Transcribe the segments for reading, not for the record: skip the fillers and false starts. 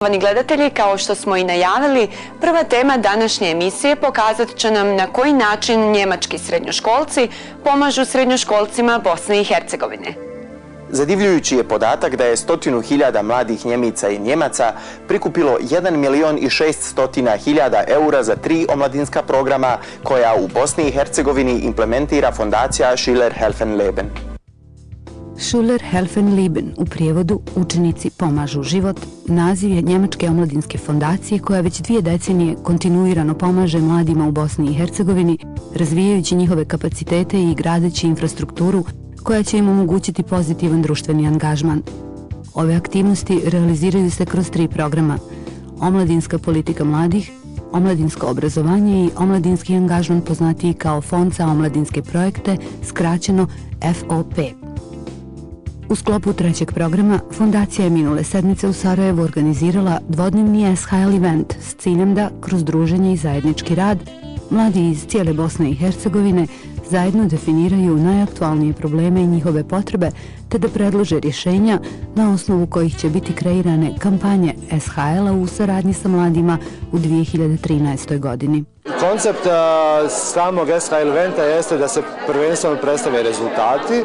Poštovani gledatelji, kao što smo i najavili, prva tema današnje emisije pokazat će nam na koji način njemački srednjoškolci pomažu srednjoškolcima Bosne i Hercegovine. Zadivljujući je podatak da je 100.000 mladih Njemica i Njemaca prikupilo 1.600.000 eura za 3 omladinska programa koja u Bosni i Hercegovini implementira fondacija Schüler helfen Leben. Schüler helfen Leben, u prijevodu Učenici pomažu život, naziv je njemačke omladinske fondacije koja već 2 decenije kontinuirano pomaže mladima u Bosni i Hercegovini, razvijajući njihove kapacitete i gradeći infrastrukturu koja će im omogućiti pozitivan društveni angažman. Ove aktivnosti realiziraju se kroz 3 programa: omladinska politika mladih, omladinsko obrazovanje i omladinski angažman poznatiji kao Fond za omladinske projekte, skraćeno FOP. U sklopu 3. programa, fondacija je minule sedmice u Sarajevu organizirala dvodnevni SHL event s ciljem da, kroz druženje i zajednički rad, mladi iz cijele Bosne i Hercegovine zajedno definiraju najaktualnije probleme i njihove potrebe, te da predlože rješenja na osnovu kojih će biti kreirane kampanje SHL-a u saradnji sa mladima u 2013. godini. Koncept samog SHL eventa jeste da se prvenstveno predstave rezultati,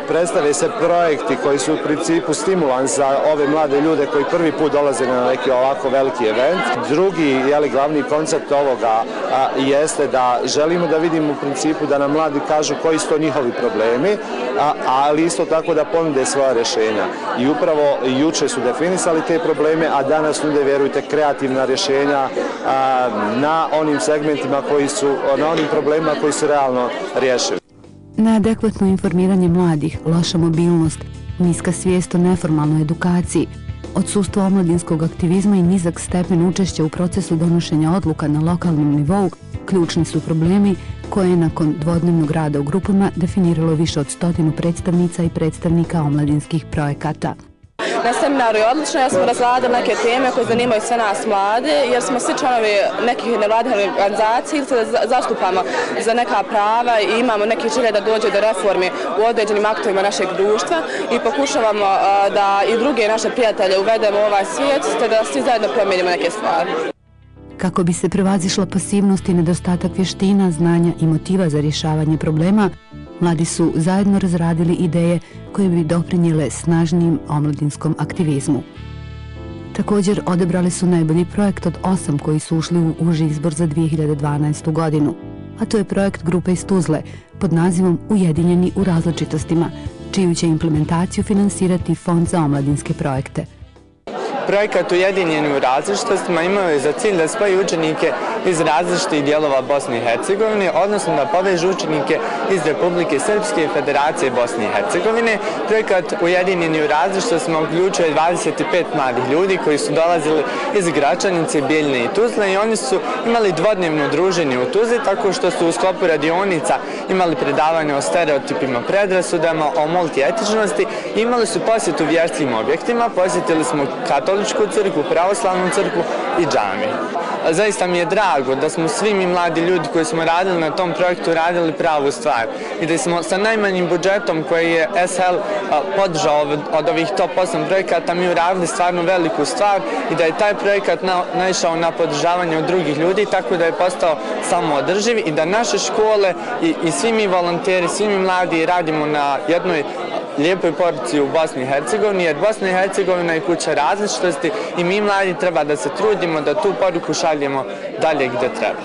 predstave se projekti koji su u principu stimulans za ove mlade ljude koji prvi put dolaze na neki ovako veliki event. Drugi, glavni koncept ovoga jeste da želimo da vidimo u principu da nam mladi kažu koji su to njihovi problemi, ali isto tako da ponude svoja rješenja. I upravo juče su definisali te probleme, a danas nude, vjerujte, kreativna rješenja na onim segmentima na onim problemima koji su realno rješivi. Neadekvatno informiranje mladih, loša mobilnost, niska svijest o neformalnoj edukaciji, odsustvo omladinskog aktivizma i nizak stepen učešća u procesu donošenja odluka na lokalnom nivou ključni su problemi koje je nakon dvodnevnog rada u grupama definiralo više od 100 predstavnica i predstavnika omladinskih projekata. Na seminaru je odlično, jer smo razgledali neke teme koje zanimaju sve nas mlade, jer smo svi članovi nekih nevladinih organizacija ili se zastupamo za neka prava i imamo neke želje da dođe do reformi u određenim aktovima našeg društva i pokušavamo da i druge naše prijatelje uvedemo u ovaj svijet, te da svi zajedno promijenimo neke stvari. Kako bi se prevazišla pasivnost i nedostatak vještina, znanja i motiva za rješavanje problema, mladi su zajedno razradili ideje koje bi doprinijele snažnijim omladinskom aktivizmu. Također odabrali su najbolji projekt od 8 koji su ušli u uži izbor za 2012. godinu, a to je projekt grupe iz Tuzle pod nazivom Ujedinjeni u različitostima, čiju će implementaciju finansirati Fond za omladinske projekte. Projekat Ujedinjeni u različitostima imao je za cilj da spoji učenike iz različitih dijelova Bosne i Hercegovine, odnosno da povežu učenike iz Republike Srpske i Federacije Bosne i Hercegovine. Projekat Ujedinjeni u različitostima uključuje 25 mladih ljudi koji su dolazili iz Gračanice, Bijeljine i Tuzle i oni su imali dvodnevno druženje u Tuzli tako što su u sklopu radionica imali predavanje o stereotipima, predrasudama, o multietičnosti i imali su posjetu vjerskim objektima. Posjetili smo katoličku crkvu, pravoslavnu crkvu i džamiju. Zaista mi je drago da smo svi mi mladi ljudi koji smo radili na tom projektu radili pravu stvar i da smo sa najmanjim budžetom koji je SHL podržao od ovih top 8 projekata mi uradili stvarno veliku stvar i da je taj projekat naišao na podržavanje od drugih ljudi tako da je postao samoodrživ i da naše škole i svi mi volonteri, svi mi mladi radimo na jednoj lijepoj poruci u Bosni i Hercegovini, jer Bosna i Hercegovina je kuća različitosti i mi mladi treba da se trudimo da tu poruku šaljemo dalje gdje treba.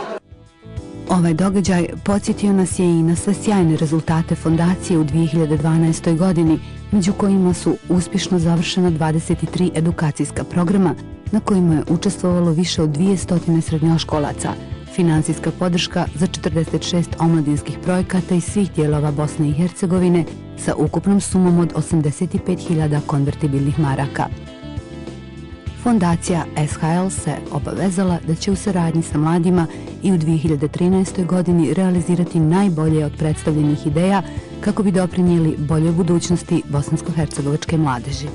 Ovaj događaj podsjetio nas je i na sve sjajne rezultate fondacije u 2012. godini, među kojima su uspješno završena 23 edukacijska programa na kojima je učestvovalo više od 200 srednjoškolaca, finansijska podrška za 46 omladinskih projekata iz svih dijelova Bosne i Hercegovine sa ukupnom sumom od 85.000 konvertibilnih maraka. Fondacija SHL se obavezala da će u saradnji sa mladima i u 2013. godini realizirati najbolje od predstavljenih ideja kako bi doprinijeli boljoj budućnosti bosansko-hercegovačke mladeži.